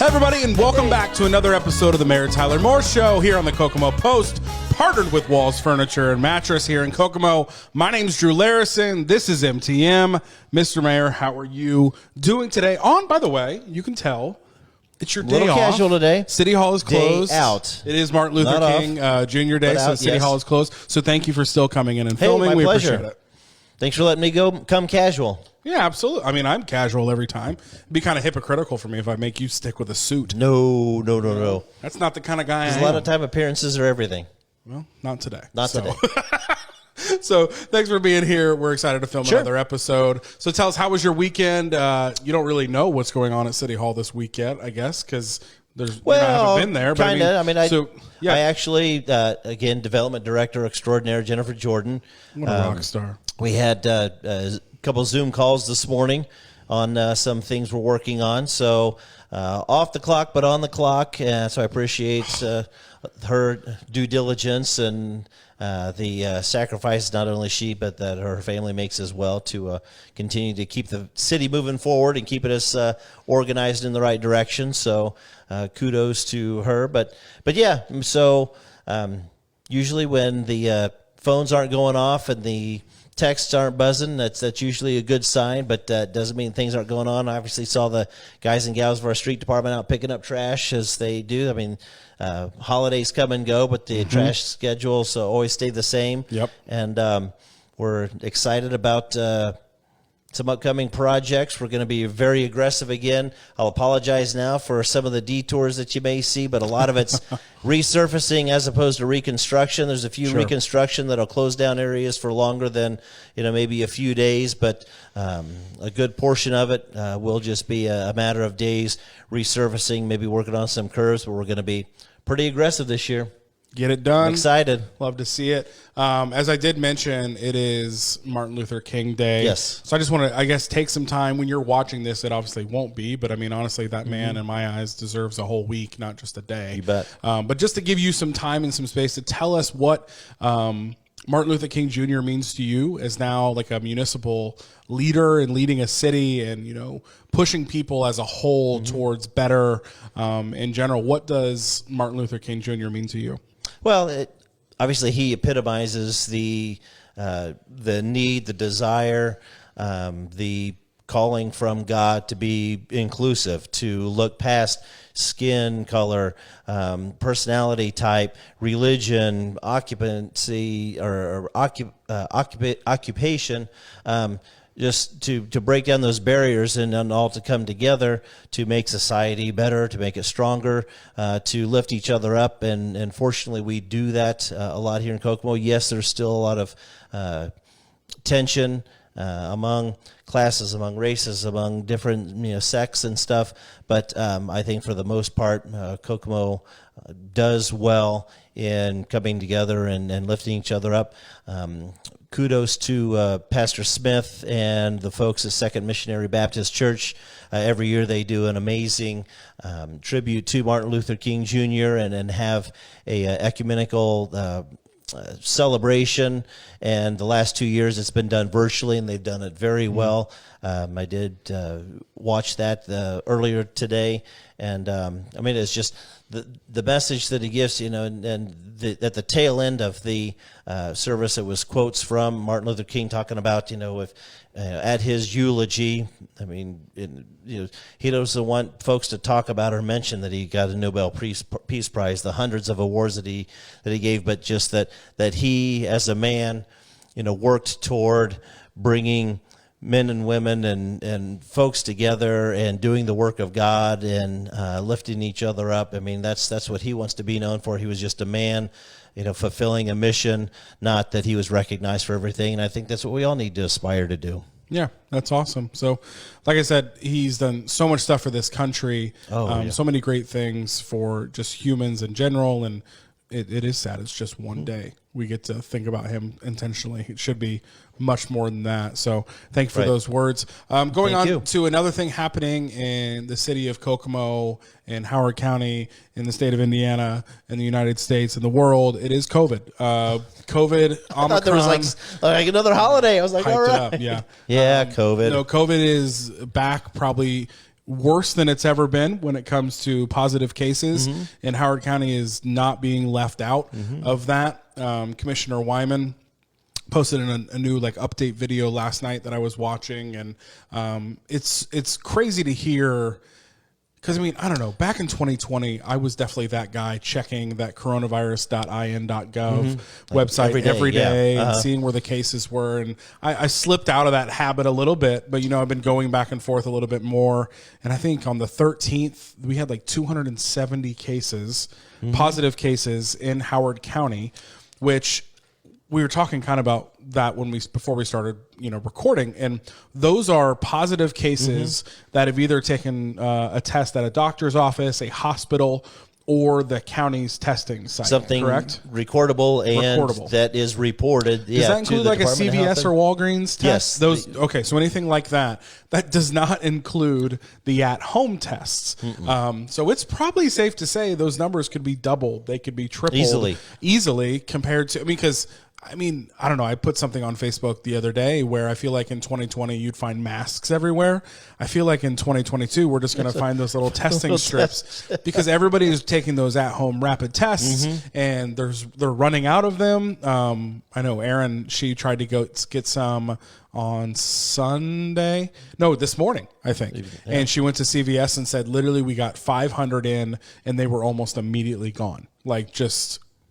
everybody, and welcome back to another episode of the Mayor Tyler Moore Show here on the Kokomo Post, partnered with Walls Furniture and Mattress here in Kokomo. My name's Drew Larison. This is MTM. Mr. Mayor, how are you doing today? By the way, you can tell it's your day off. Casual today. City Hall is closed. Day out. It is Martin Luther King Jr. Day, so City Hall is closed. So thank you for still coming in and filming. My pleasure. Appreciate it. Thanks for letting me come casual. Yeah, absolutely. I mean, I'm casual every time. It'd be kind of hypocritical for me if I make you stick with a suit. No. That's not the kind of guy I am. There's a lot of time appearances are everything. Well, not today. Not today. So thanks for being here. We're excited to film another episode. So tell us, how was your weekend? You don't really know what's going on at City Hall this week yet, I guess, because you haven't been there. Kind of. I actually, again, development director extraordinaire Jennifer Jordan. What a rock star. We had a couple Zoom calls this morning on some things we're working on. So off the clock, but on the clock. So I appreciate her due diligence and the sacrifice not only she, but that her family makes as well to continue to keep the city moving forward and keep it as organized in the right direction. So kudos to her. But yeah, so usually when the phones aren't going off and the texts aren't buzzing, that's usually a good sign, but doesn't mean things aren't going on. I obviously saw the guys and gals of our street department out picking up trash as they do. I mean, holidays come and go, but the trash schedules always stay the same. Yep. And we're excited about some upcoming projects. We're going to be very aggressive again. I'll apologize now for some of the detours that you may see, but a lot of it's resurfacing as opposed to reconstruction. There's a few reconstruction that'll close down areas for longer than maybe a few days, but a good portion of it will just be a matter of days resurfacing, maybe working on some curves, but we're going to be pretty aggressive this year. Get it done. I'm excited. Love to see it. As I did mention, it is Martin Luther King Day. Yes. So I just want to, I guess, take some time. When you're watching this, it obviously won't be, but I mean, honestly, that man in my eyes deserves a whole week, not just a day. You bet. But just to give you some time and some space to tell us what Martin Luther King Jr. means to you as now like a municipal leader and leading a city and, pushing people as a whole towards better in general. What does Martin Luther King Jr. mean to you? Well, obviously he epitomizes the need, the desire, the calling from God to be inclusive, to look past skin color, personality type, religion, occupancy, or occupation, just to break down those barriers and all to come together to make society better, to make it stronger, to lift each other up. And fortunately, we do that a lot here in Kokomo. Yes, there's still a lot of tension among classes, among races, among different sects and stuff. But I think for the most part, Kokomo does well in coming together and lifting each other up. Kudos to Pastor Smith and the folks at Second Missionary Baptist Church. Every year they do an amazing tribute to Martin Luther King Jr. and have a ecumenical celebration. And the last 2 years it's been done virtually, and they've done it very well. I did watch that earlier today, and I mean, it's just the message that he gives, and at the tail end of the service, it was quotes from Martin Luther King talking about, if at his eulogy, I mean, he doesn't want folks to talk about or mention that he got a Nobel Peace Prize, the hundreds of awards that he gave, but just that he, as a man, worked toward bringing men and women and folks together and doing the work of God and lifting each other up. I mean, that's what he wants to be known for. He was just a man, fulfilling a mission, not that he was recognized for everything. And I think that's what we all need to aspire to do. Yeah, that's awesome. So, like I said, he's done so much stuff for this country, so many great things for just humans in general, and it is sad. It's just one day. We get to think about him intentionally. It should be much more than that. So thank you for those words. Going on to another thing happening in the city of Kokomo and Howard County in the state of Indiana in the United States and the world. It is COVID. COVID, Omicron. I thought there was like another holiday. I was like, all right. Yeah. Yeah, COVID. No, COVID is back probably worse than it's ever been when it comes to positive cases, and Howard County is not being left out of that. Commissioner Wyman posted in a new update video last night that I was watching, and it's crazy to hear. Because, I mean, I don't know. Back in 2020, I was definitely that guy checking that coronavirus.in.gov website every day and seeing where the cases were. And I slipped out of that habit a little bit. But, I've been going back and forth a little bit more. And I think on the 13th, we had 270 cases, positive cases in Howard County, which we were talking kind of about that before we started, recording, and those are positive cases that have either taken a test at a doctor's office, a hospital, or the county's testing site. Something correct? Recordable and that is reported. Does that include a CVS or Walgreens test? Yes. Those. Okay, so anything like that does not include the at-home tests. So it's probably safe to say those numbers could be doubled. They could be tripled easily compared to because. I mean, I don't know. I put something on Facebook the other day where I feel like in 2020 you'd find masks everywhere. I feel like in 202022 we're just going to find those little testing strips because everybody is taking those at-home rapid tests and they're running out of them. I know Erin, she tried to get some on Sunday. No, this morning, I think. Yeah. And she went to CVS and said, literally, we got 500 in and they were almost immediately gone.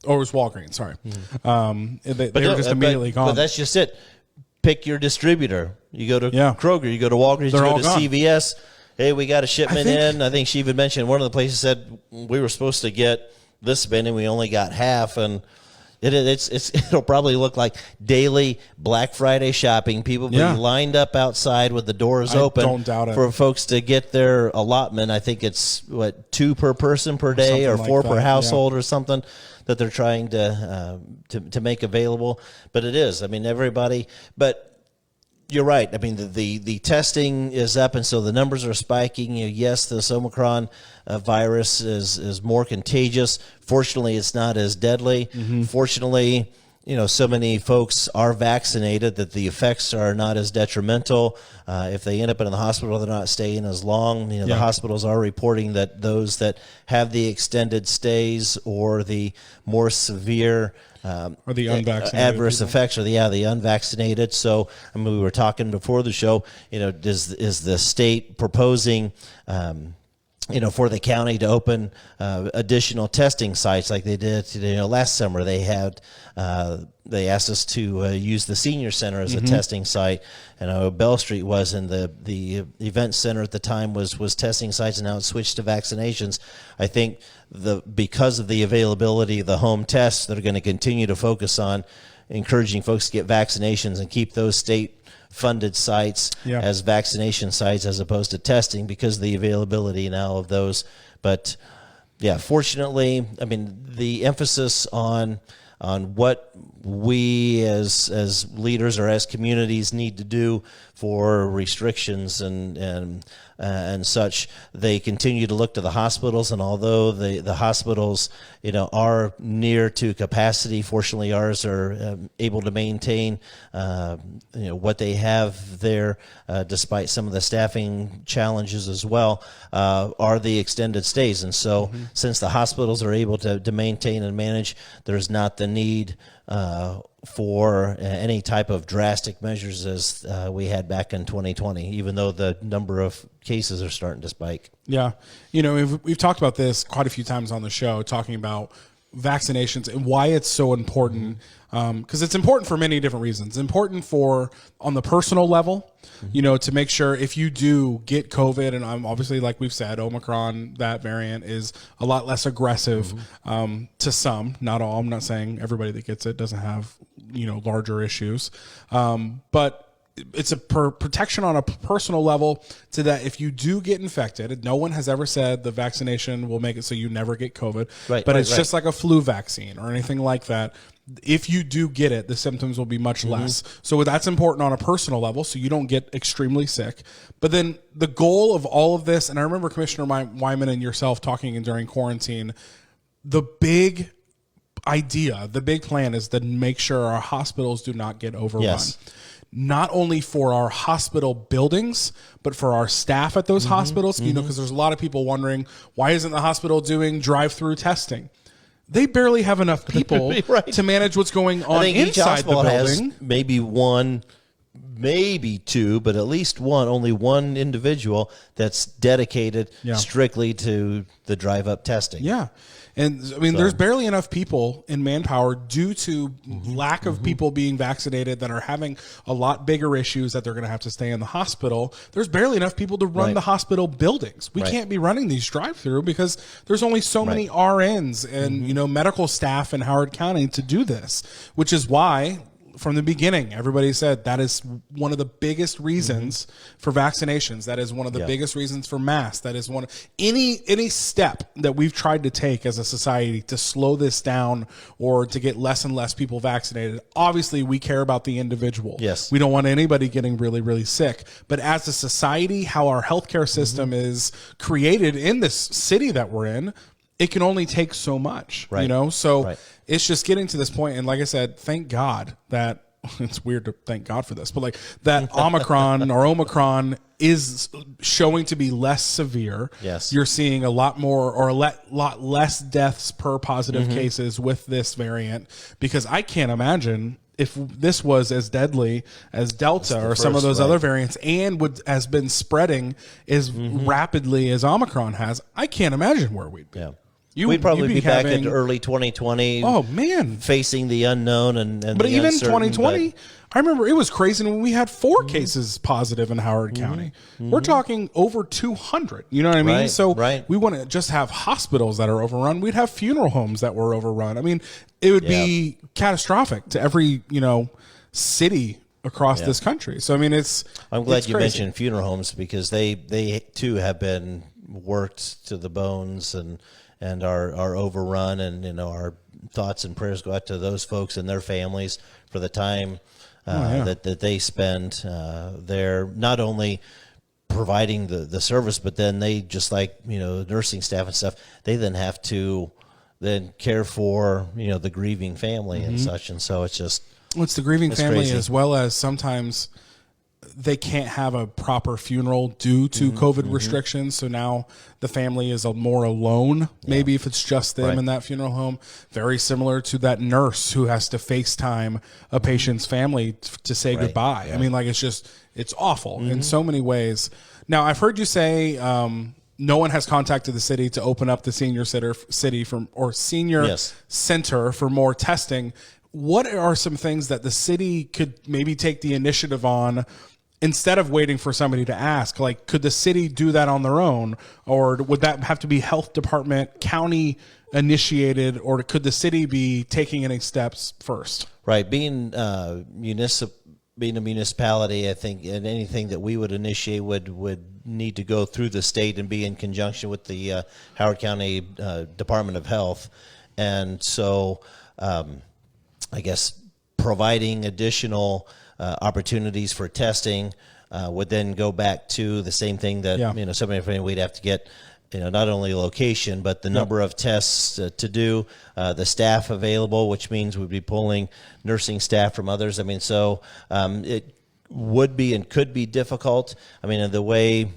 Or it was Walgreens, sorry. They were just immediately gone. But that's just it. Pick your distributor. You go to Kroger, you go to Walgreens, you go to CVS. Hey, we got a shipment in. I think she even mentioned one of the places said we were supposed to get this many, and we only got half. And it'll probably look like daily Black Friday shopping. People be lined up outside with the doors open don't doubt it. For folks to get their allotment. I think it's 2 per person per day or 4 per household or something that they're trying to make available. But it is. I mean, everybody. But you're right. I mean, the testing is up, and so the numbers are spiking. Yes, this Omicron virus is more contagious. Fortunately, it's not as deadly. Fortunately, so many folks are vaccinated that the effects are not as detrimental. If they end up in the hospital, they're not staying as long. The hospitals are reporting that those that have the extended stays or the more severe or the unvaccinated adverse effects are the unvaccinated. So, I mean, we were talking before the show, is the state proposing for the county to open additional testing sites like they did last summer. They asked us to use the senior center as a testing site, and Bell Street was, and the event center at the time was testing sites, and now it's switched to vaccinations. I think because of the availability of the home tests, they're going to continue to focus on encouraging folks to get vaccinations and keep those state-funded sites as vaccination sites as opposed to testing because of the availability now of those. But, fortunately, I mean, the emphasis on what we as leaders or as communities need to do for restrictions and such, they continue to look to the hospitals, and although the hospitals are near to capacity, fortunately ours are able to maintain what they have there despite some of the staffing challenges as well, are the extended stays. And so since the hospitals are able to maintain and manage, there's not the need for any type of drastic measures as we had back in 2020, even though the number of cases are starting to spike. Yeah. We've talked about this quite a few times on the show, talking about vaccinations and why it's so important. Because it's important for many different reasons. It's important on the personal level, to make sure if you do get COVID, and I'm obviously, like we've said, Omicron, that variant is a lot less aggressive to some, not all. I'm not saying everybody that gets it doesn't have, larger issues. But it's a protection on a personal level to that if you do get infected, no one has ever said the vaccination will make it so you never get COVID, but it's just like a flu vaccine or anything like that. If you do get it, the symptoms will be much less. So that's important on a personal level so you don't get extremely sick. But then the goal of all of this, and I remember Commissioner Wyman and yourself talking during quarantine, the big idea, the big plan is to make sure our hospitals do not get overrun. Yes. not only for our hospital buildings, but for our staff at those hospitals, you know, because there's a lot of people wondering, why isn't the hospital doing drive-through testing? They barely have enough people to manage what's going on inside the building. Has maybe one, maybe two, but at least one, only one individual that's dedicated strictly to the drive-up testing. Yeah. And I mean, there's barely enough people in manpower due to lack of people being vaccinated that are having a lot bigger issues that they're going to have to stay in the hospital. There's barely enough people to run the hospital buildings. We can't be running these drive-through because there's only so many RNs and, you know, medical staff in Howard County to do this, which is why from the beginning, everybody said that is one of the biggest reasons for vaccinations. That is one of the biggest reasons for masks. That is one of any step that we've tried to take as a society to slow this down or to get less and less people vaccinated. Obviously, we care about the individual. Yes. We don't want anybody getting really, really sick. But as a society, how our healthcare system is created in this city that we're in, it can only take so much, you know? So it's just getting to this point. And like I said, thank God that it's weird to thank God for this, but like that Omicron is showing to be less severe. Yes. You're seeing a lot more or a lot less deaths per positive cases with this variant, because I can't imagine if this was as deadly as Delta or some of those other variants and has been spreading as rapidly as Omicron has. I can't imagine where we'd be. Yeah. We'd probably be back in early 2020. Oh, man. Facing the unknown and but the even uncertain, 2020, I remember it was crazy when we had 4 cases positive in Howard County. We're talking over 200. You know what I mean? So we wouldn't just have hospitals that are overrun. We'd have funeral homes that were overrun. I mean, it would be catastrophic to every, you know, city across this country. So, I mean, I'm glad you mentioned funeral homes, because they too have been worked to the bones and are overrun, and you know, our thoughts and prayers go out to those folks and their families for the time that they spend there, not only providing the service, but then they, just like, you know, nursing staff and stuff, they then have to then care for, you know, the grieving family and such. And so it's the grieving family crazy. As well as sometimes they can't have a proper funeral due to COVID restrictions. So now the family is more alone. Maybe if it's just them in that funeral home, very similar to that nurse who has to FaceTime a patient's family to say goodbye. Yeah. I mean, like, it's awful in so many ways. Now, I've heard you say, no one has contacted the city to open up the senior center for more testing. What are some things that the city could maybe take the initiative on instead of waiting for somebody to ask? Like, could the city do that on their own, or would that have to be health department, county initiated, or could the city be taking any steps first? Right. Being a municipality, I think, and anything that we would initiate would need to go through the state and be in conjunction with the Howard County Department of Health. And so I guess providing additional opportunities for testing would then go back to the same thing that, you know, somebody, we'd have to get, you know, not only location, but the number of tests to do, the staff available, which means we'd be pulling nursing staff from others. I mean, so it would be and could be difficult. I mean, the way,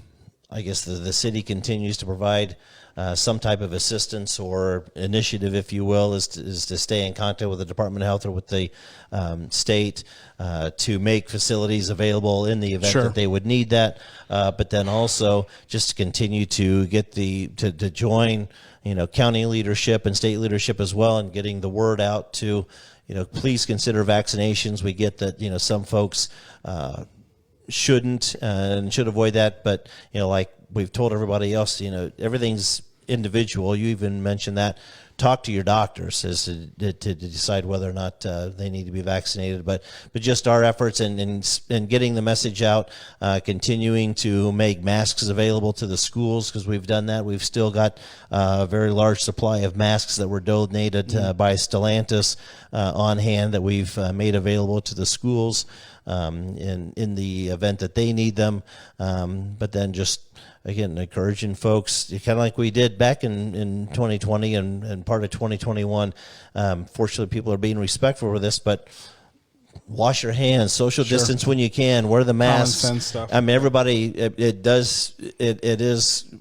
I guess, the city continues to provide some type of assistance or initiative, if you will, is to stay in contact with the Department of Health or with the state to make facilities available in the event that they would need that. But then also just to continue to get to join, you know, county leadership and state leadership as well, and getting the word out to, you know, please consider vaccinations. We get that, you know, some folks shouldn't and should avoid that, but, you know, like we've told everybody else, you know, everything's individual. You even mentioned that. Talk to your doctors as to decide whether or not they need to be vaccinated. But just our efforts and getting the message out, continuing to make masks available to the schools, because we've done that. We've still got a very large supply of masks that were donated by Stellantis on hand that we've made available to the schools in the event that they need them. But then just, again, encouraging folks, kind of like we did back in 2020 and part of 2021. Fortunately, people are being respectful of this, but wash your hands, social distance when you can, wear the masks. Common sense stuff. I mean, everybody, it is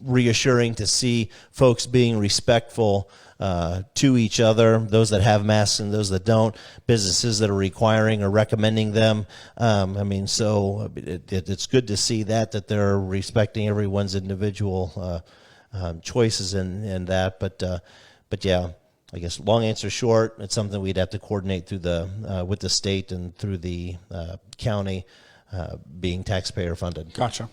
reassuring to see folks being respectful to each other, those that have masks and those that don't, businesses that are requiring or recommending them. I mean, so it's good to see that they're respecting everyone's individual choices in that. But yeah, I guess long answer short, it's something we'd have to coordinate through with the state and through the county, being taxpayer funded. Gotcha.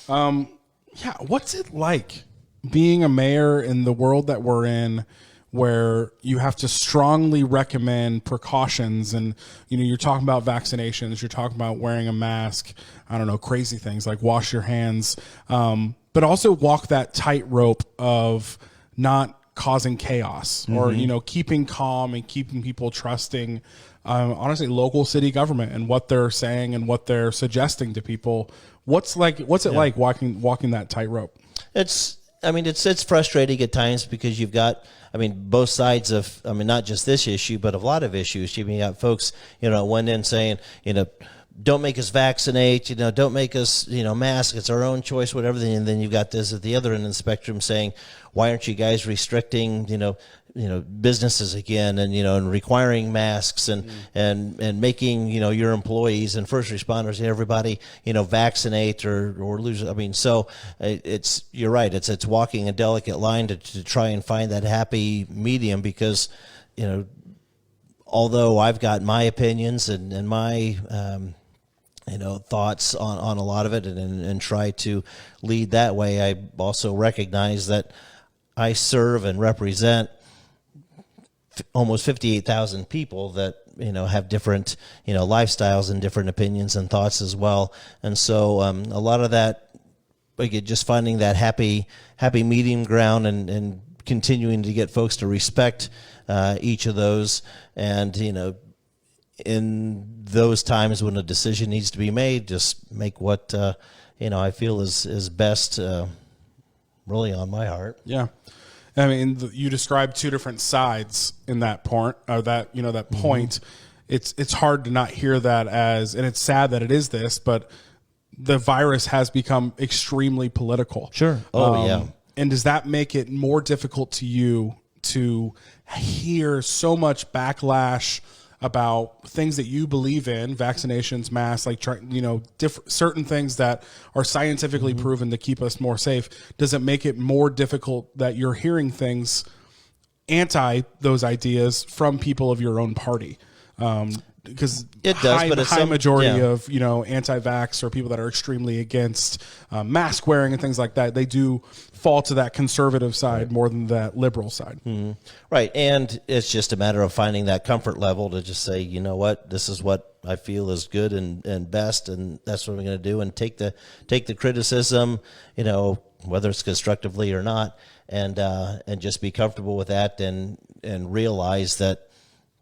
Yeah, what's it like being a mayor in the world that we're in, where you have to strongly recommend precautions, and you're talking about vaccinations, you're talking about wearing a mask, I don't know, crazy things like wash your hands, but also walk that tightrope of not causing chaos or keeping calm and keeping people trusting honestly local city government and what they're saying and what they're suggesting to people. What's it like walking that tightrope? It's frustrating at times because you've got, both sides of, not just this issue, but a lot of issues. You've got folks, one end saying, don't make us vaccinate, don't make us, mask. It's our own choice, whatever. And then you've got this at the other end of the spectrum saying, why aren't you guys restricting, businesses again and requiring masks and making, your employees and first responders and everybody, vaccinate or lose. So you're right. It's walking a delicate line to try and find that happy medium because, although I've got my opinions and my, thoughts on a lot of it and try to lead that way, I also recognize that I serve and represent almost 58,000 people that, have different, lifestyles and different opinions and thoughts as well. And so a lot of that, just finding that happy medium ground and continuing to get folks to respect each of those. And, in those times when a decision needs to be made, just make what, I feel is best really on my heart. Yeah. You described two different sides in that point, or that, that point. It's hard to not hear that and it's sad that it is this, but the virus has become extremely political. Sure. Oh, yeah. And does that make it more difficult to you to hear so much backlash about things that you believe in, vaccinations, masks, certain things that are scientifically proven to keep us more safe? Does it make it more difficult that you're hearing things anti those ideas from people of your own party? Because it does, but high majority of anti-vax or people that are extremely against mask wearing and things like that, they do fall to that conservative side more than that liberal side. Right, and it's just a matter of finding that comfort level to just say, you know what, this is what I feel is good and best, and that's what I'm going to do, and take the criticism, whether it's constructively or not, and just be comfortable with that, and realize that,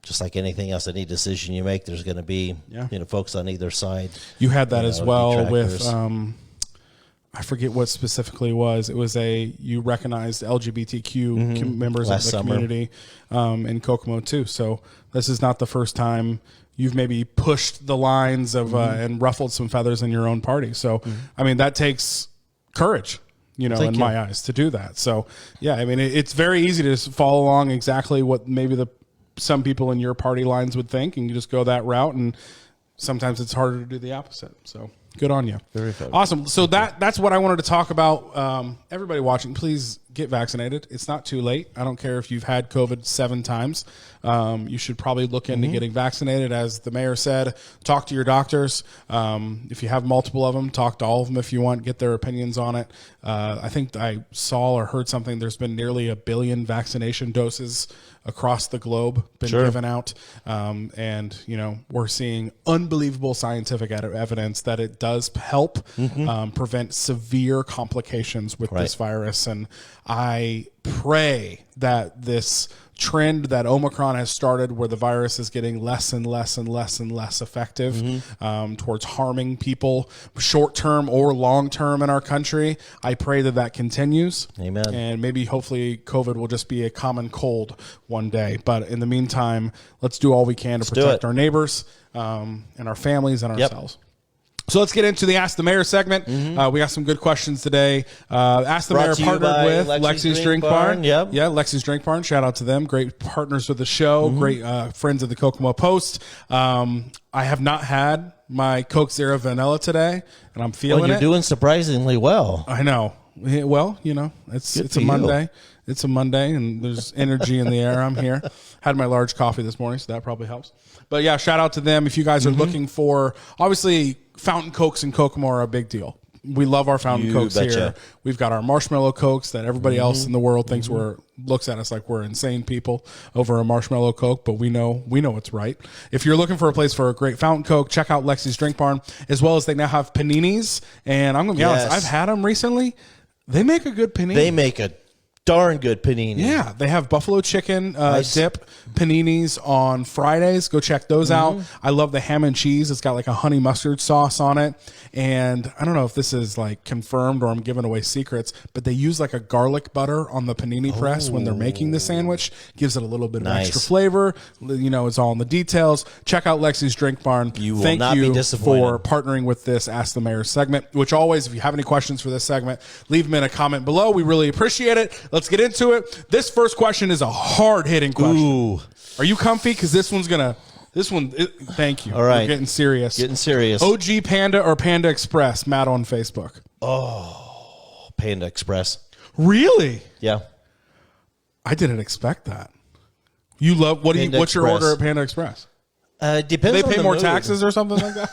just like anything else, any decision you make, there's going to be, folks on either side. You had that as well with, I forget what specifically it was. It was you recognized LGBTQ members of the community in Kokomo too. So this is not the first time you've maybe pushed the lines of and ruffled some feathers in your own party. So, that takes courage. In my eyes, to do that. So, yeah, it's very easy to follow along exactly what maybe some people in your party lines would think, and you just go that route, and sometimes it's harder to do the opposite. So good on you. Very fun. Awesome. So that's what I wanted to talk about. Everybody watching, please get vaccinated. It's not too late. I don't care if you've had COVID 7 times. You should probably look into getting vaccinated. As the mayor said, talk to your doctors. If you have multiple of them, talk to all of them if you want, get their opinions on it. I think I saw or heard something. There's been nearly 1 billion vaccination doses across the globe been given out. And, we're seeing unbelievable scientific evidence that it does help prevent severe complications with this virus. And I pray that this trend that Omicron has started, where the virus is getting less and less and less and less effective towards harming people short term or long term in our country. I pray that that continues. Amen. And maybe hopefully COVID will just be a common cold one day. But in the meantime, let's do all we can to protect our neighbors and our families and ourselves. So let's get into the Ask the Mayor segment. We got some good questions today. Ask the Mayor partnered with Lexi's Drink Barn. Yep. Yeah, Lexi's Drink Barn. Shout out to them. Great partners with the show. Great friends of the Kokomo Post. I have not had my Coke Zero Vanilla today, and I'm feeling it. You're doing surprisingly well. I know. Well, you know, it's a Monday. It's a Monday, and there's energy in the air. I'm here. Had my large coffee this morning, so that probably helps. But yeah, shout out to them. If you guys are looking for, obviously, fountain Cokes in Kokomo are a big deal. We love our fountain Cokes here. We've got our marshmallow Cokes that everybody else in the world thinks looks at us like we're insane people over a marshmallow Coke, but we know it's right. If you're looking for a place for a great fountain Coke, check out Lexi's Drink Barn, as well as they now have paninis. And I'm going to be honest, I've had them recently. They make a good panini. They make a darn good panini. Yeah, they have buffalo chicken dip paninis on Fridays. Go check those out. I love the ham and cheese. It's got like a honey mustard sauce on it. And I don't know if this is like confirmed or I'm giving away secrets, but they use like a garlic butter on the panini press when they're making the sandwich. Gives it a little bit of extra flavor. You know, it's all in the details. Check out Lexi's Drink Barn. You will not be disappointed. For partnering with this Ask the Mayor segment, which always, if you have any questions for this segment, leave them in a comment below. We really appreciate it. Let's get into it. This first question is a hard-hitting question. Ooh. Are you comfy? Because this one, thank you. All right. We're getting serious. OG Panda or Panda Express? Matt on Facebook. Oh, Panda Express. Really? Yeah. I didn't expect that. You love, what's your order at Panda Express? Depends Do they on pay the more mood. taxes or something like that?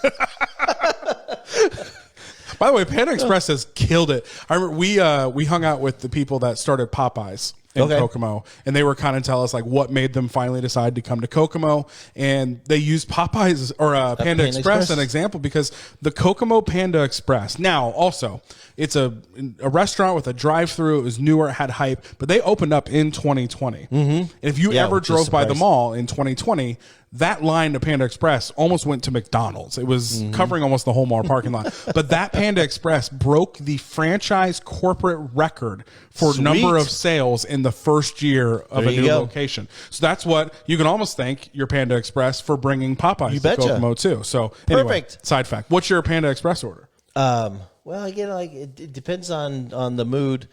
By the way, Panda Express has killed it. I remember we hung out with the people that started Popeyes in Kokomo, and they were kind of tell us like what made them finally decide to come to Kokomo, and they used Popeyes or Panda Express as an example because the Kokomo Panda Express. Now, also, it's a restaurant with a drive-through. It was newer, it had hype, but they opened up in 2020. And if you ever drove by the mall in 2020, that line to Panda Express almost went to McDonald's. It was covering almost the whole mall parking lot. But that Panda Express broke the franchise corporate record for number of sales in the first year of a new location. So that's what you can almost thank your Panda Express for bringing Popeyes to Kokomo too. So anyway, side fact. What's your Panda Express order? Well, again, like it depends on the mood.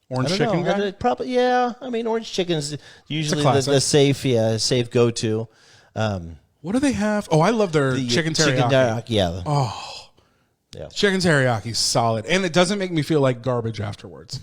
Orange chicken guy? Probably, yeah. I mean, orange chicken's usually the safe go-to. What do they have? Oh, I love their chicken teriyaki. Chicken teriyaki is solid. And it doesn't make me feel like garbage afterwards.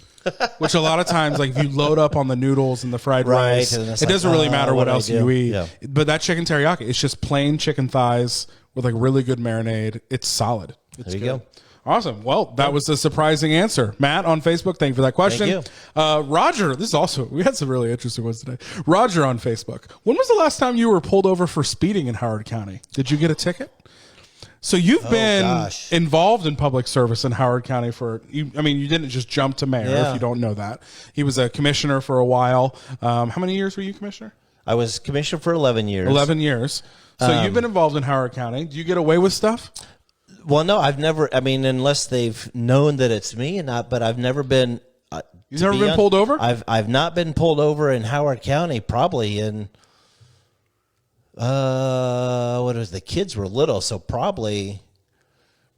Which a lot of times, like if you load up on the noodles and the fried rice, it doesn't really matter what else you eat. Yeah. But that chicken teriyaki, it's just plain chicken thighs with like really good marinade. It's solid. It's there you go. Awesome. Well, that was a surprising answer. Matt on Facebook, thank you for that question. Thank you. Roger, this is also, we had some really interesting ones today. Roger on Facebook. When was the last time you were pulled over for speeding in Howard County? Did you get a ticket? So you've been involved in public service in Howard County you didn't just jump to mayor if you don't know that. He was a commissioner for a while. How many years were you commissioner? I was commissioner for 11 years. 11 years. So you've been involved in Howard County. Do you get away with stuff? Well, no, I've never. I mean, unless they've known that it's me, and not. But I've never been. You've never been pulled over? I've not been pulled over in Howard County. Probably in. What was the kids were little, so probably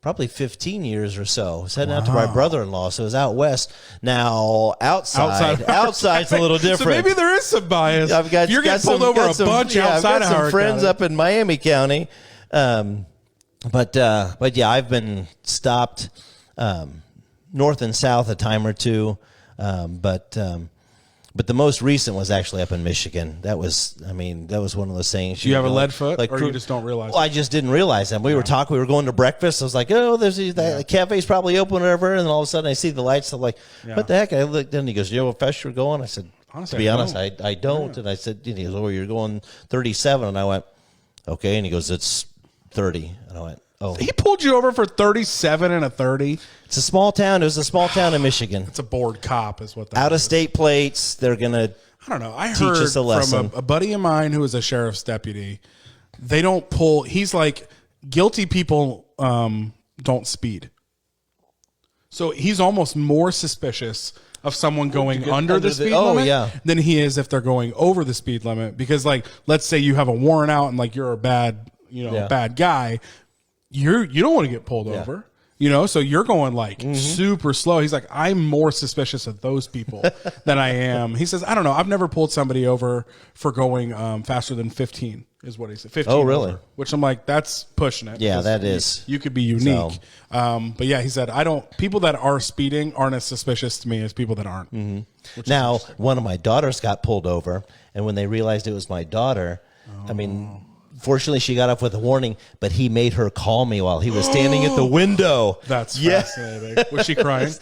15 years or so. I was heading out to my brother-in-law, so it was out west. Now outside's a little different. So maybe there is some bias. You're getting pulled over a bunch outside of Howard County. Some friends up in Miami County. But yeah, I've been stopped north and south a time or two. But the most recent was actually up in Michigan. That was one of those things. Do you have a lead foot, or you just don't realize? Well, I just didn't realize that. We were talking. We were going to breakfast. I was like, "Oh, the cafe's probably open, or whatever." And then all of a sudden, I see the lights. I'm like, "What the heck?" I looked in. And he goes, "You know what fast you're going?" I said, "To be honest, I don't." And I said, "He goes, oh, you're going 37." And I went, "Okay." And he goes, "It's 30." And I went, He pulled you over for 37 and a 30. It's a small town. It was a small town in Michigan. It's a bored cop is what that Out of is. state plates. They're going to I don't know. I teach heard us a lesson. from a buddy of mine who is a sheriff's deputy. They don't pull. He's like, guilty people don't speed. So he's almost more suspicious of someone going under the speed limit than he is if they're going over the speed limit. Because, like, let's say you have a warrant out and like you're a bad, bad guy. You don't want to get pulled over. So you're going like super slow. He's like, I'm more suspicious of those people than I am. He says, I don't know. I've never pulled somebody over for going faster than 15 is what he said. 15. Oh, really? Over, which I'm like, that's pushing it. Yeah, that is. You could be unique. But yeah, he said, people that are speeding aren't as suspicious to me as people that aren't. Now, one of my daughters got pulled over, and when they realized it was my daughter, fortunately, she got off with a warning, but he made her call me while he was standing at the window. That's fascinating. Was she crying?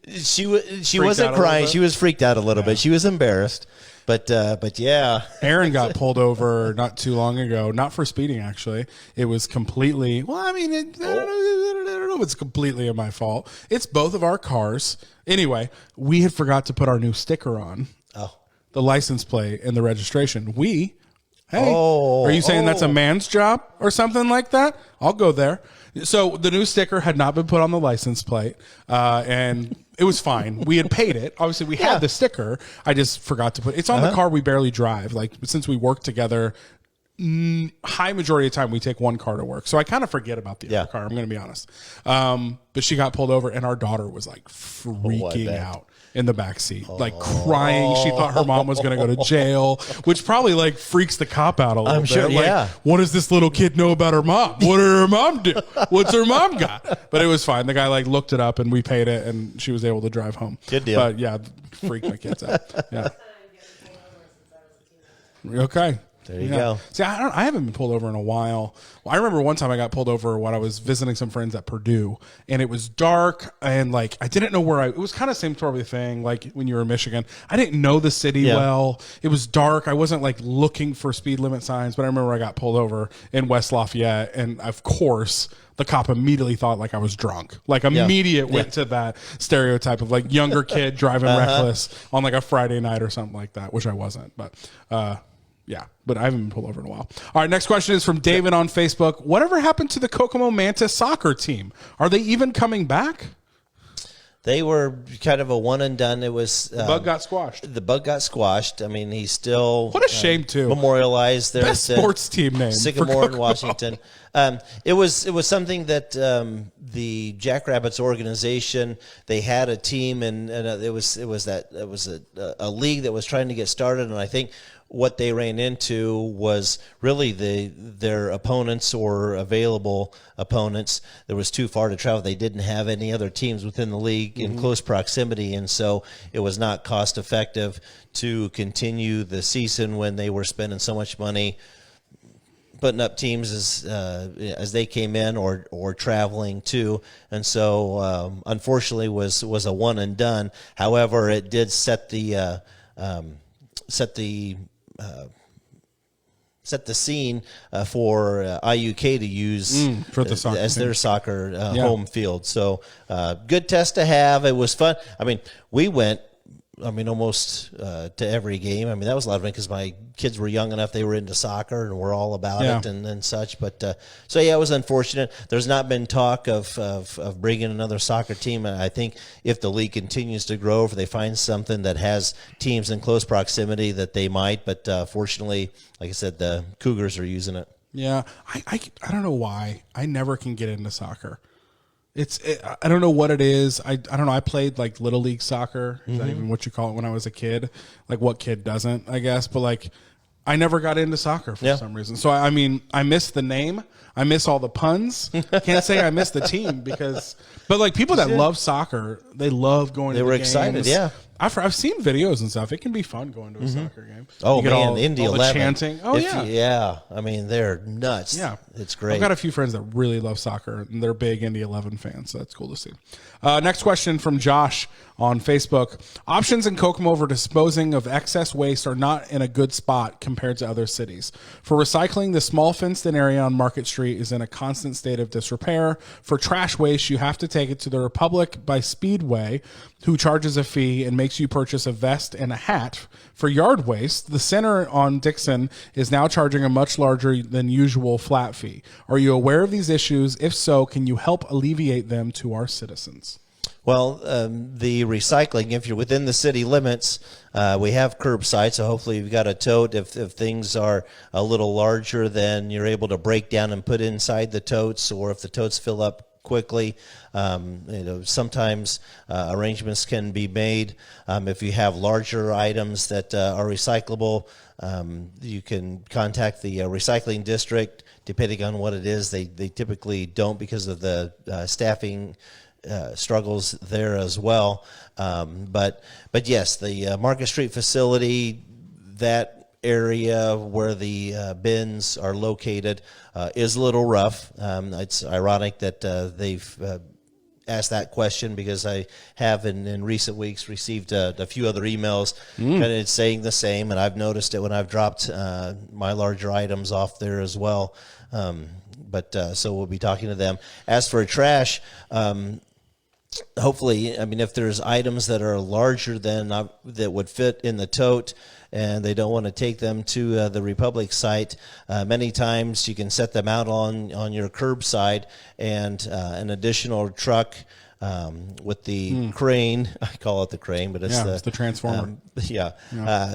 She wasn't crying. She was freaked out a little bit. She was embarrassed, but yeah. Aaron got pulled over not too long ago, not for speeding actually. It was completely. Well, I mean, I don't know if it's completely my fault. It's both of our cars. Anyway, we had forgot to put our new sticker on. The license plate and the registration. Hey, are you saying that's a man's job or something like that? I'll go there. So the new sticker had not been put on the license plate, and it was fine. We had paid it. Obviously, we had the sticker. I just forgot to put it's on the car we barely drive. Like, since we work together, high majority of the time we take one car to work. So I kind of forget about the other car. I'm going to be honest. But she got pulled over, and our daughter was like freaking out in the back seat, like crying. She thought her mom was going to go to jail, which probably like freaks the cop out a little bit. Sure, like, what does this little kid know about her mom? What did her mom do? What's her mom got? But it was fine. The guy like looked it up, and we paid it, and she was able to drive home. Good deal. But yeah, freaked my kids out. Yeah. Okay. There you go. See, I haven't been pulled over in a while. Well, I remember one time I got pulled over when I was visiting some friends at Purdue, and it was dark, and like I didn't know where it was kind of same sort of thing like when you were in Michigan. I didn't know the city well. It was dark. I wasn't like looking for speed limit signs, but I remember I got pulled over in West Lafayette, and of course the cop immediately thought like I was drunk. Like immediate went to that stereotype of like younger kid driving reckless on like a Friday night or something like that, which I wasn't, but yeah, but I haven't been pulled over in a while. All right, next question is from David on Facebook. Whatever happened to the Kokomo Mantis soccer team? Are they even coming back? They were kind of a one and done. It was the bug got squashed. The bug got squashed. I mean, he's still what a shame too. Memorialized there. Best sports team name. Sycamore in Washington. It was something that the Jackrabbits organization, they had a team, and it was a league that was trying to get started, and I think what they ran into was really their opponents or available opponents. There was too far to travel. They didn't have any other teams within the league in close proximity, and so it was not cost effective to continue the season when they were spending so much money putting up teams as they came in or traveling too, and so unfortunately was a one and done. However, it did set the scene for IUK to use for the soccer as their soccer home field. So good test to have. It was fun. I mean, we went almost to every game. I mean, that was a lot of fun because my kids were young enough; they were into soccer and were all about it and such. But so yeah, it was unfortunate. There's not been talk of bringing another soccer team. And I think if the league continues to grow, if they find something that has teams in close proximity, that they might. But fortunately, like I said, the Cougars are using it. Yeah, I don't know why I never can get into soccer. I don't know what it is. I don't know. I played like little league soccer. Is that even what you call it when I was a kid? Like what kid doesn't, I guess. But like I never got into soccer for some reason. So I mean, I miss the name. I miss all the puns. Can't say I miss the team but like people that love soccer, they love going to the games. They were excited, yeah. I've seen videos and stuff. It can be fun going to a soccer game. Oh man, Indy 11. The chanting. Oh yeah. I mean, they're nuts. Yeah, it's great. I've got a few friends that really love soccer, and they're big Indy 11 fans. So that's cool to see. Next question from Josh on Facebook. Options in Kokomo for disposing of excess waste are not in a good spot compared to other cities. For recycling, the small fenced-in area on Market Street is in a constant state of disrepair. For trash waste, you have to take it to the Republic by Speedway, who charges a fee and makes you purchase a vest and a hat. For yard waste, the center on Dixon is now charging a much larger than usual flat fee. Are you aware of these issues? If so, can you help alleviate them to our citizens? Well, the recycling, if you're within the city limits, we have curbside, so hopefully you've got a tote. If things are a little larger, then you're able to break down and put inside the totes, or if the totes fill up quickly, sometimes arrangements can be made. If you have larger items that are recyclable, you can contact the recycling district. Depending on what it is, they typically don't because of the staffing struggles there as well. But yes, the Market Street facility, that area where the bins are located is a little rough. It's ironic that they've asked that question, because I have in recent weeks received a few other emails kind of saying the same, and I've noticed it when I've dropped my larger items off there as well. So we'll be talking to them. As for trash, hopefully, I mean, if there's items that are larger than that would fit in the tote, and they don't want to take them to the Republic site, many times you can set them out on your curbside, and an additional truck with the crane, I call it the crane, but it's the transformer.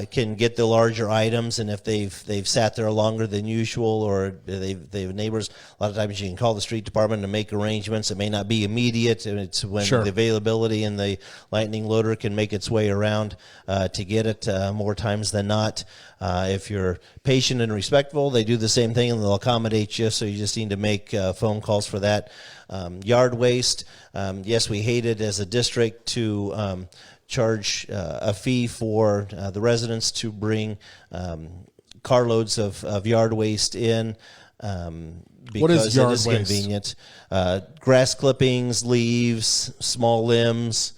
Can get the larger items, and if they've sat there longer than usual, or they've neighbors, a lot of times you can call the street department to make arrangements. It may not be immediate, and it's when the availability and the lightning loader can make its way around to get it more times than not. If you're patient and respectful, they do the same thing, and they'll accommodate you, so you just need to make phone calls for that. Yard waste, yes, we hate it as a district to charge a fee for the residents to bring carloads of yard waste in, because it is convenient. Grass clippings, leaves, small limbs,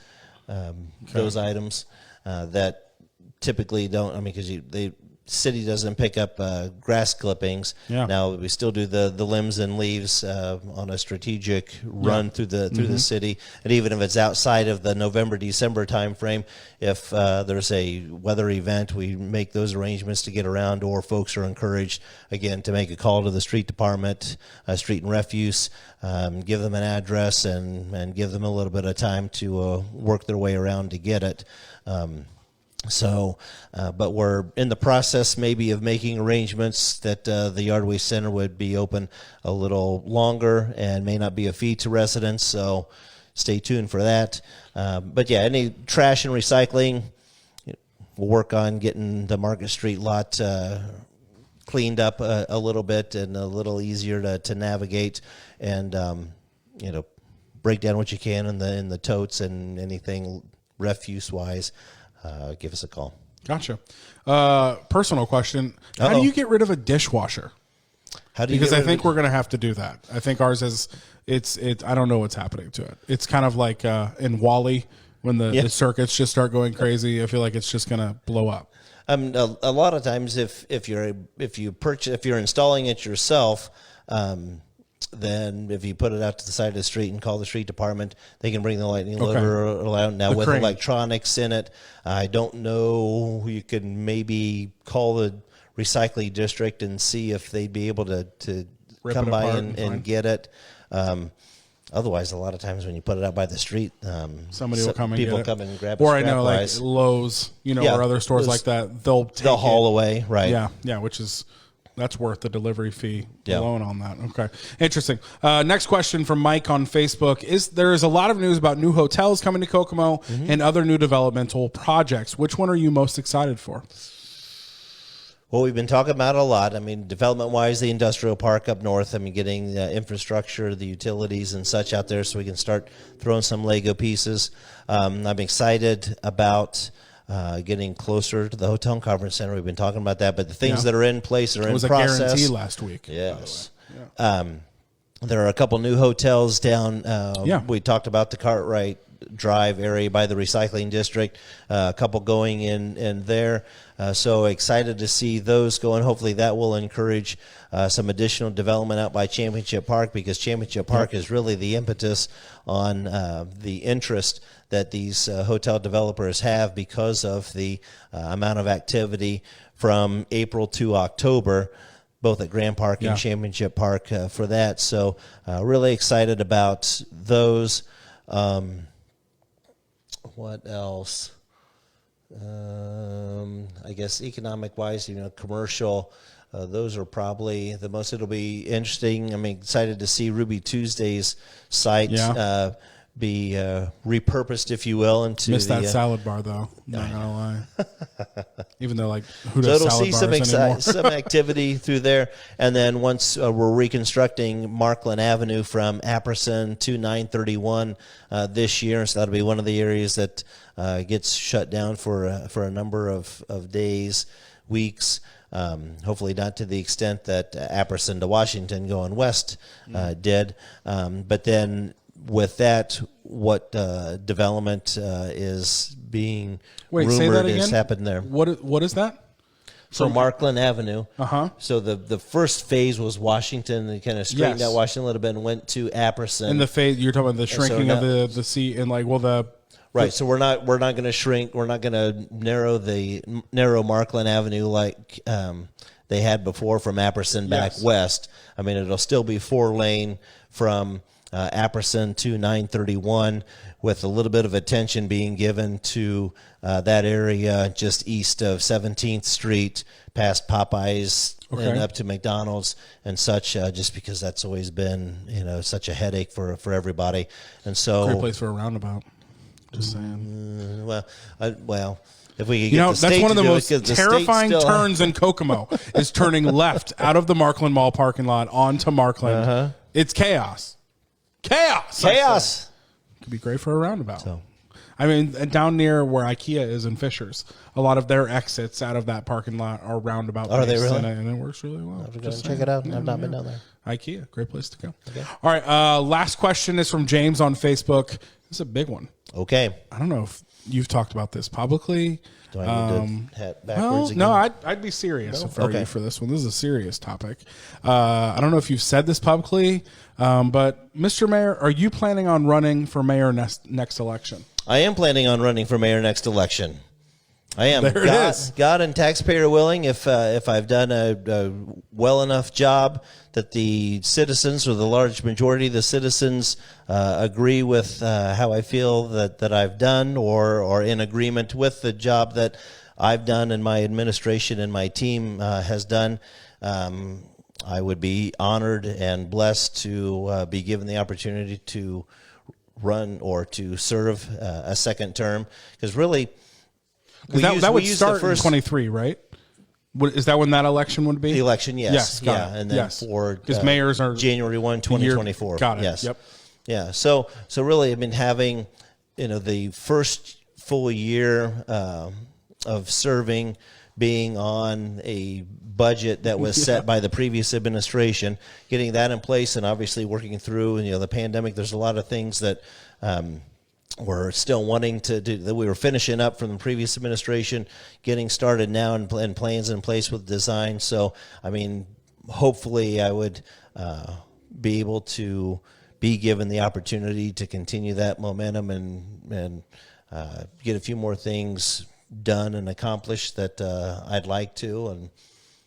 those items that typically don't, I mean, because city doesn't pick up grass clippings. Now we still do the limbs and leaves on a strategic run through the city, and even if it's outside of the November-December time frame, if there's a weather event, we make those arrangements to get around, or folks are encouraged again to make a call to the street department, street and refuse, give them an address, and give them a little bit of time to work their way around to get it. But we're in the process maybe of making arrangements that the Yard Waste Center would be open a little longer and may not be a fee to residents, so stay tuned for that. But yeah, any trash and recycling, we'll work on getting the Market Street lot cleaned up a little bit and a little easier to navigate, and break down what you can in the totes and anything refuse-wise. Give us a call. Gotcha. Personal question. How do you get rid of a dishwasher? Because I think we're going to have to do that. I think ours is, I don't know what's happening to it. It's kind of like in WALL-E when the circuits just start going crazy. I feel like it's just going to blow up. A lot of times if you're installing it yourself, then if you put it out to the side of the street and call the street department, they can bring the lightning loader around. Now, with electronics in it, I don't know. You can maybe call the recycling district and see if they'd be able to come by and get it. Otherwise, a lot of times when you put it out by the street, somebody will come and people get it. come and grab it. Or I know like Lowe's, or other stores like that, they'll haul away, right? Yeah, which is. That's worth the delivery fee alone on that. Okay. Interesting. Next question from Mike on Facebook. There is a lot of news about new hotels coming to Kokomo and other new developmental projects. Which one are you most excited for? Well, we've been talking about it a lot. I mean, development-wise, the industrial park up north, getting the infrastructure, the utilities and such out there so we can start throwing some Lego pieces. I'm excited about getting closer to the hotel and conference center. We've been talking about that, but the things that are in place are in process. It was a guarantee last week. Yes. There are a couple new hotels down. We talked about the Cartwright Drive area by the recycling district, a couple going in there. So excited to see those going. Hopefully that will encourage some additional development out by Championship Park, because Championship Park is really the impetus on the interest that these hotel developers have because of the amount of activity from April to October, both at Grand Park and Championship Park for that. So really excited about those. What else? I guess economic-wise, commercial, those are probably the most. It'll be interesting. I'm excited to see Ruby Tuesday's site be repurposed, if you will, into missed that salad bar though. Not gonna lie. Even though who so does it'll salad see bars anymore? some activity through there, and then once we're reconstructing Markland Avenue from Apperson to 931 this year, so that'll be one of the areas that gets shut down for a number of days, weeks. Hopefully not to the extent that Apperson to Washington going west did, but then with that, what development is being rumored has happened there? What is that? So Markland Avenue. So the first phase was Washington. They kind of straightened out Washington a little bit and went to Apperson. And the phase you're talking about the shrinking of the sea and right. So we're not going to shrink. We're not going to narrow Markland Avenue like they had before from Apperson back west. It'll still be 4-lane from Apperson to 931, with a little bit of attention being given to that area just east of 17th Street, past Popeyes and up to McDonald's and such, just because that's always been such a headache for everybody. And so great place for a roundabout. Just saying. Well. If we could get the that's state one of the to do most it, terrifying turns in Kokomo is turning left out of the Markland Mall parking lot onto Markland. It's chaos. Chaos. Could be great for a roundabout. So. Down near where IKEA is in Fishers, a lot of their exits out of that parking lot are roundabout. Are they really? And it works really well. Just check it out. I've not been down there. IKEA, great place to go. Okay. All right. Last question is from James on Facebook. This is a big one. Okay. I don't know if you've talked about this publicly. Do I need to head backwards again? No, I'd be serious if I were you for this one. This is a serious topic. I don't know if you've said this publicly, but Mr. Mayor, are you planning on running for mayor next election? I am planning on running for mayor next election. I am. There it is. God and taxpayer willing, if I've done a well enough job that the citizens, or the large majority of the citizens, agree with how I feel that I've done, or in agreement with the job that I've done and my administration and my team has done, I would be honored and blessed to be given the opportunity to run or to serve a second term, because really that would start in 23, right? Is that when that election would be? The election, yes. Yes, got it. And then for because mayors are January 1, 2024. Got it. Yes. Yep. Yeah. So really, having the first full year of serving, being on a budget that was set by the previous administration, getting that in place, and obviously working through the pandemic. There's a lot of things that we're still wanting to do, that we were finishing up from the previous administration, getting started now, and plans in place with design. So hopefully I would be able to be given the opportunity to continue that momentum and get a few more things done and accomplished that I'd like to, and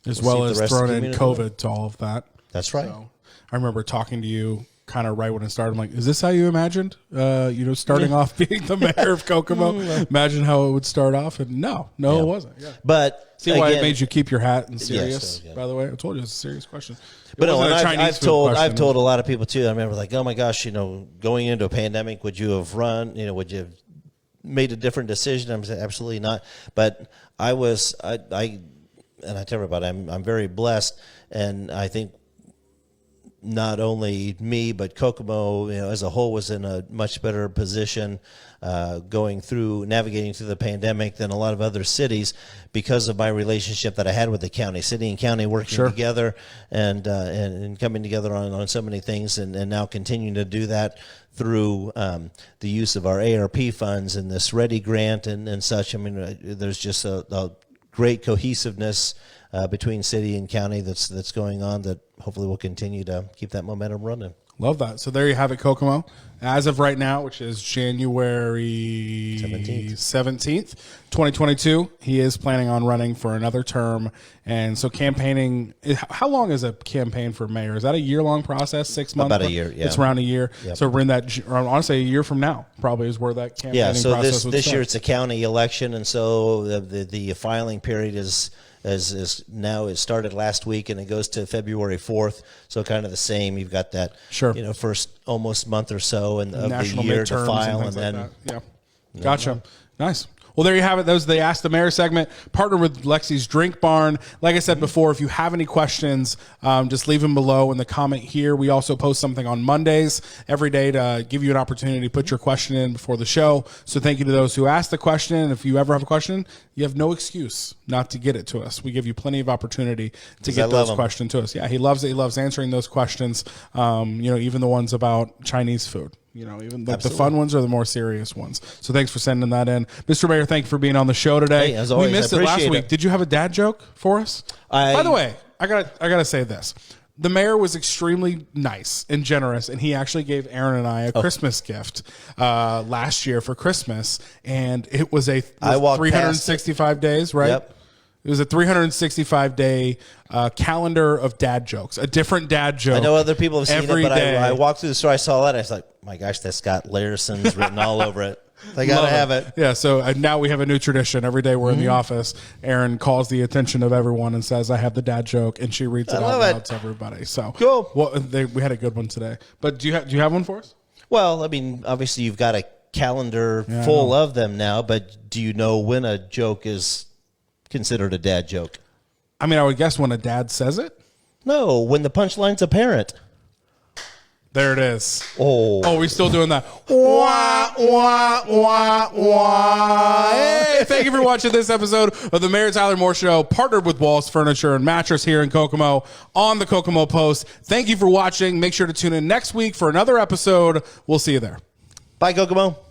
as well as thrown in COVID to all of that. That's right. So, I remember talking to you kind of right when it started. I'm like, is this how you imagined, starting off being the mayor of Kokomo? Imagine how it would start off. And no, it wasn't. Yeah. But see why it made you keep your hat and serious, by the way? I told you it's a serious question. But I've told a lot of people too. I remember oh my gosh, going into a pandemic, would you have run, would you have made a different decision? I'm saying absolutely not. But I tell everybody, I'm very blessed, and I think not only me, but Kokomo, as a whole, was in a much better position navigating through the pandemic than a lot of other cities because of my relationship that I had with the county, city and county working together and coming together on so many things, and now continuing to do that through the use of our ARP funds and this READY grant and such. I mean, there's just a great cohesiveness between city and county that's going on that hopefully will continue to keep that momentum running. Love that. So there you have it, Kokomo. As of right now, which is January 17th, 2022, he is planning on running for another term. And so campaigning, how long is a campaign for mayor? Is that a year-long process, 6 months? About a year, yeah. It's around a year. Yep. So we're in that, honestly, a year from now probably is where that campaigning process would start. So this year it's a county election, and so the filing period is now, it started last week and it goes to February 4th. So kind of the same. You've got that, first almost month or so of the year to file, and then Gotcha. Nice. Well, there you have it. Those are the Ask the Mayor segment. Partner with Lexi's Drink Barn. Like I said before, if you have any questions, just leave them below in the comment here. We also post something on Mondays every day to give you an opportunity to put your question in before the show. So thank you to those who asked the question. And if you ever have a question, you have no excuse not to get it to us. We give you plenty of opportunity to get those questions to us. Yeah, he loves it. He loves answering those questions, even the ones about Chinese food. Even the fun ones are the more serious ones. So thanks for sending that in. Mr. Mayor, thank you for being on the show today. Hey, as always, we missed it last week. Did you have a dad joke for us? By the way, I gotta say this. The mayor was extremely nice and generous, and he actually gave Aaron and I a Christmas gift last year for Christmas, and it was 365 days, right? Yep. It was a 365-day calendar of dad jokes, a different dad joke. I know other people have seen it, but I walked through the store, I saw that, I was like, my gosh, that's got Larison's written all over it. I got to have it. Yeah, so now we have a new tradition. Every day we're in the office, Erin calls the attention of everyone and says, I have the dad joke, and she reads it out loud to everybody. So cool. Well, we had a good one today. But do you have one for us? Well, I mean, obviously you've got a calendar full of them now, but do you know when a joke is considered a dad joke? I mean, I would guess when a dad says it. No, when the punchline's apparent. There it is. Oh, we're still doing that. Wah, wah, wah, wah. Hey, thank you for watching this episode of the Mayor Tyler Moore Show, partnered with Walls Furniture and Mattress here in Kokomo on the Kokomo Post. Thank you for watching. Make sure to tune in next week for another episode. We'll see you there. Bye, Kokomo.